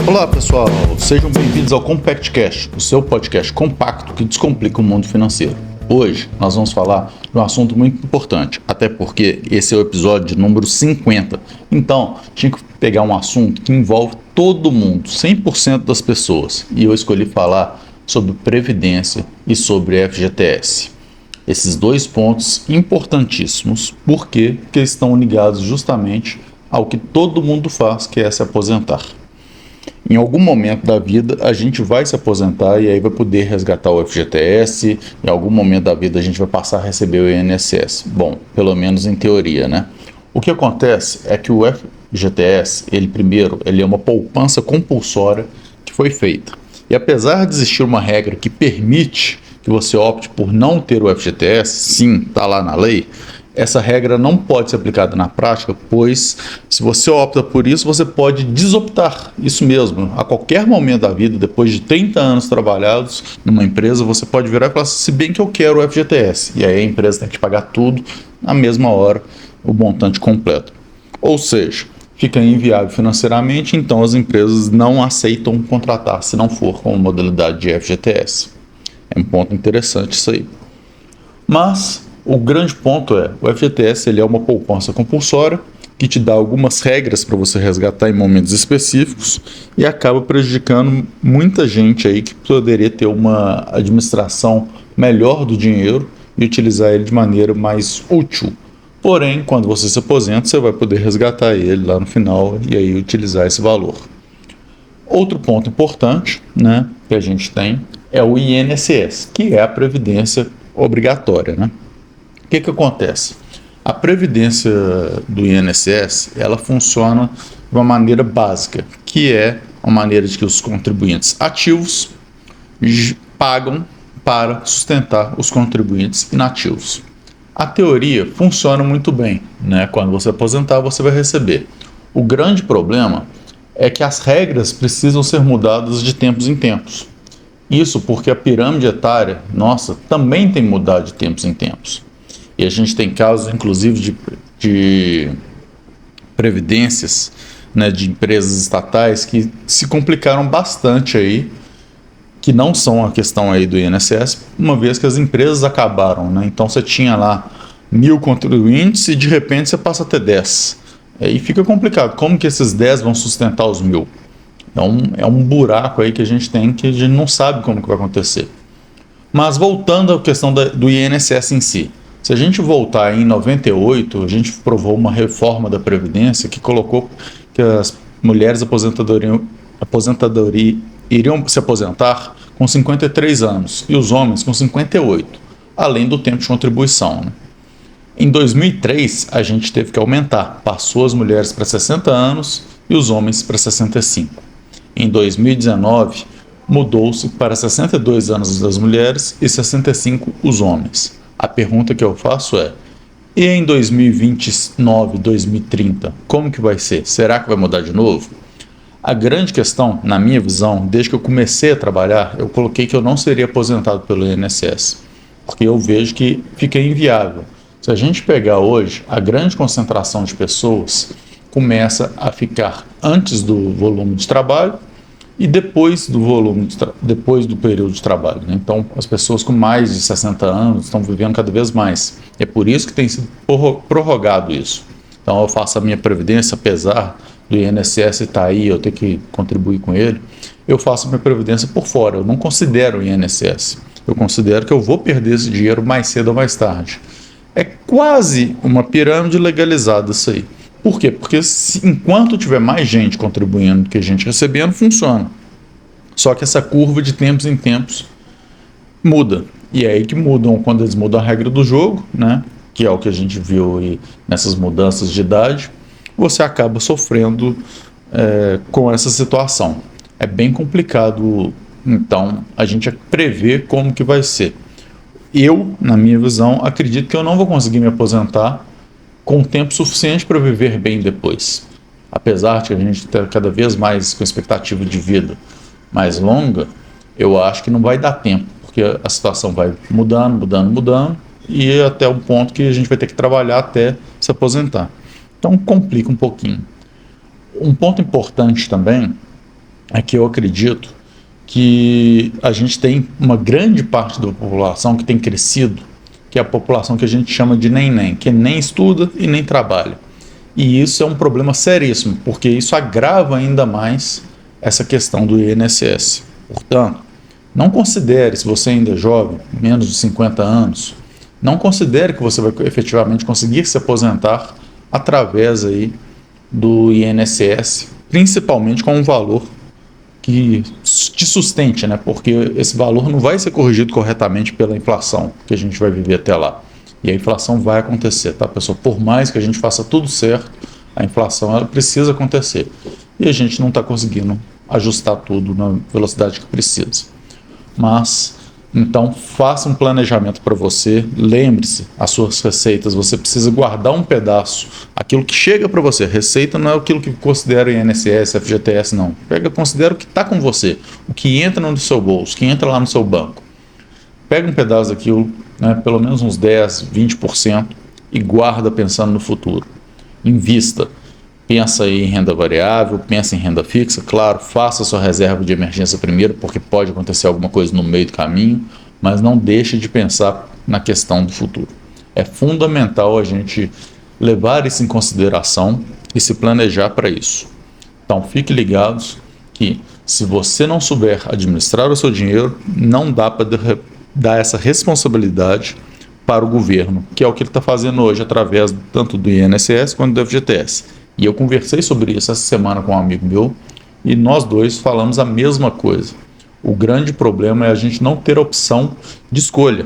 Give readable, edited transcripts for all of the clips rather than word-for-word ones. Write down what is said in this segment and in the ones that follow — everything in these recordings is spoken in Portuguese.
Olá pessoal, sejam bem-vindos ao CompactCast, o seu podcast compacto que descomplica o mundo financeiro. Hoje nós vamos falar de um assunto muito importante, até porque esse é o episódio número 50. Então, tinha que pegar um assunto que envolve todo mundo, 100% das pessoas. E eu escolhi falar sobre previdência e sobre FGTS. Esses dois pontos importantíssimos, porque estão ligados justamente ao que todo mundo faz, que é se aposentar. Em algum momento da vida a gente vai se aposentar e aí vai poder resgatar o FGTS, em algum momento da vida a gente vai passar a receber o INSS. Bom, pelo menos em teoria, né? O que acontece é que o FGTS, ele é uma poupança compulsória que foi feita. E apesar de existir uma regra que permite que você opte por não ter o FGTS, sim, está lá na lei, essa regra não pode ser aplicada na prática, pois se você opta por isso, você pode desoptar. Isso mesmo, a qualquer momento da vida, depois de 30 anos trabalhados numa empresa, você pode virar e falar, se bem que eu quero o FGTS. E aí a empresa tem que pagar tudo na mesma hora, o montante completo. Ou seja, fica inviável financeiramente, então as empresas não aceitam contratar se não for com a modalidade de FGTS. É um ponto interessante isso aí. Mas o grande ponto é, o FGTS ele é uma poupança compulsória que te dá algumas regras para você resgatar em momentos específicos e acaba prejudicando muita gente aí que poderia ter uma administração melhor do dinheiro e utilizar ele de maneira mais útil. Porém, quando você se aposenta, você vai poder resgatar ele lá no final e aí utilizar esse valor. Outro ponto importante, né, que a gente tem é o INSS, que é a previdência obrigatória, né? O que acontece? A previdência do INSS, ela funciona de uma maneira básica, que é uma maneira de que os contribuintes ativos pagam para sustentar os contribuintes inativos. A teoria funciona muito bem, né? Quando você aposentar, você vai receber. O grande problema é que as regras precisam ser mudadas de tempos em tempos. Isso porque a pirâmide etária, nossa, também tem mudado de tempos em tempos. E a gente tem casos, inclusive, de previdências, né, de empresas estatais que se complicaram bastante aí, que não são a questão aí do INSS, uma vez que as empresas acabaram, né? Então você tinha lá 1.000 contribuintes e de repente você passa a ter 10. Aí fica complicado. Como que esses 10 vão sustentar os 1.000? É um buraco aí que a gente tem que a gente não sabe como que vai acontecer. Mas voltando à questão do INSS em si. Se a gente voltar em 98, a gente provou uma reforma da Previdência que colocou que as mulheres iriam se aposentar com 53 anos e os homens com 58, além do tempo de contribuição, né? Em 2003, a gente teve que aumentar. Passou as mulheres para 60 anos e os homens para 65. Em 2019, mudou-se para 62 anos das mulheres e 65 os homens. A pergunta que eu faço é, e em 2029, 2030, como que vai ser? Será que vai mudar de novo? A grande questão, na minha visão, desde que eu comecei a trabalhar, eu coloquei que eu não seria aposentado pelo INSS, porque eu vejo que fica inviável. Se a gente pegar hoje, a grande concentração de pessoas começa a ficar antes do volume de trabalho e depois do período de trabalho, né? Então, as pessoas com mais de 60 anos estão vivendo cada vez mais. É por isso que tem sido prorrogado isso. Então, eu faço a minha previdência, apesar do INSS estar aí, eu ter que contribuir com ele, eu faço a minha previdência por fora. Eu não considero o INSS. Eu considero que eu vou perder esse dinheiro mais cedo ou mais tarde. É quase uma pirâmide legalizada isso aí. Por quê? Porque enquanto tiver mais gente contribuindo do que gente recebendo, funciona. Só que essa curva de tempos em tempos muda. E é aí que mudam, quando eles mudam a regra do jogo, né? Que é o que a gente viu aí nessas mudanças de idade, você acaba sofrendo com essa situação. É bem complicado, então, a gente prever como que vai ser. Eu, na minha visão, acredito que eu não vou conseguir me aposentar com tempo suficiente para viver bem depois. Apesar de a gente ter cada vez mais com expectativa de vida mais longa, eu acho que não vai dar tempo, porque a situação vai mudando, e até um ponto que a gente vai ter que trabalhar até se aposentar. Então complica um pouquinho. Um ponto importante também é que eu acredito que a gente tem uma grande parte da população que tem crescido, que é a população que a gente chama de nem, que nem estuda e nem trabalha. E isso é um problema seríssimo, porque isso agrava ainda mais essa questão do INSS. Portanto, não considere, se você ainda é jovem, menos de 50 anos, não considere que você vai efetivamente conseguir se aposentar através aí do INSS, principalmente com um valor que te sustente, né? Porque esse valor não vai ser corrigido corretamente pela inflação que a gente vai viver até lá. E a inflação vai acontecer, tá, pessoal? Por mais que a gente faça tudo certo, a inflação ela precisa acontecer. E a gente não está conseguindo ajustar tudo na velocidade que precisa. Mas, então, faça um planejamento para você. Lembre-se, as suas receitas, você precisa guardar um pedaço. Aquilo que chega para você, receita não é aquilo que considera INSS, FGTS, não. Considera o que está com você, o que entra no seu bolso, o que entra lá no seu banco. Pega um pedaço daquilo, né, pelo menos uns 10%, 20%, e guarda pensando no futuro. Invista. Pensa aí em renda variável, pensa em renda fixa, claro, faça sua reserva de emergência primeiro, porque pode acontecer alguma coisa no meio do caminho, mas não deixe de pensar na questão do futuro. É fundamental a gente levar isso em consideração e se planejar para isso. Então, fique ligados que se você não souber administrar o seu dinheiro, não dá para dar essa responsabilidade para o governo, que é o que ele está fazendo hoje através tanto do INSS quanto do FGTS. E eu conversei sobre isso essa semana com um amigo meu e nós dois falamos a mesma coisa. O grande problema é a gente não ter opção de escolha.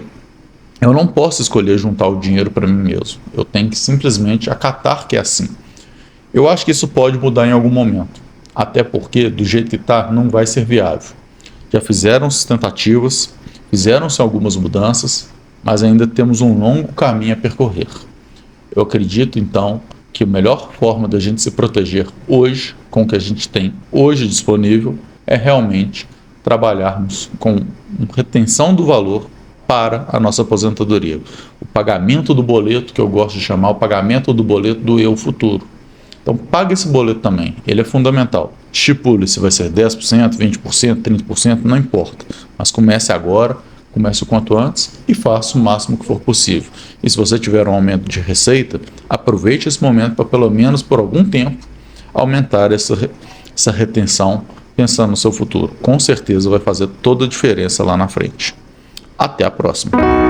Eu não posso escolher juntar o dinheiro para mim mesmo. Eu tenho que simplesmente acatar que é assim. Eu acho que isso pode mudar em algum momento. Até porque, do jeito que está, não vai ser viável. Já fizeram-se tentativas, fizeram-se algumas mudanças, mas ainda temos um longo caminho a percorrer. Eu acredito, então, que a melhor forma da gente se proteger hoje, com o que a gente tem hoje disponível, é realmente trabalharmos com retenção do valor para a nossa aposentadoria. O pagamento do boleto, que eu gosto de chamar o pagamento do boleto do eu futuro. Então, pague esse boleto também, ele é fundamental. Estipule se vai ser 10%, 20%, 30%, não importa. Mas comece agora, comece o quanto antes e faça o máximo que for possível. E se você tiver um aumento de receita, aproveite esse momento para pelo menos por algum tempo aumentar essa retenção pensando no seu futuro. Com certeza vai fazer toda a diferença lá na frente. Até a próxima.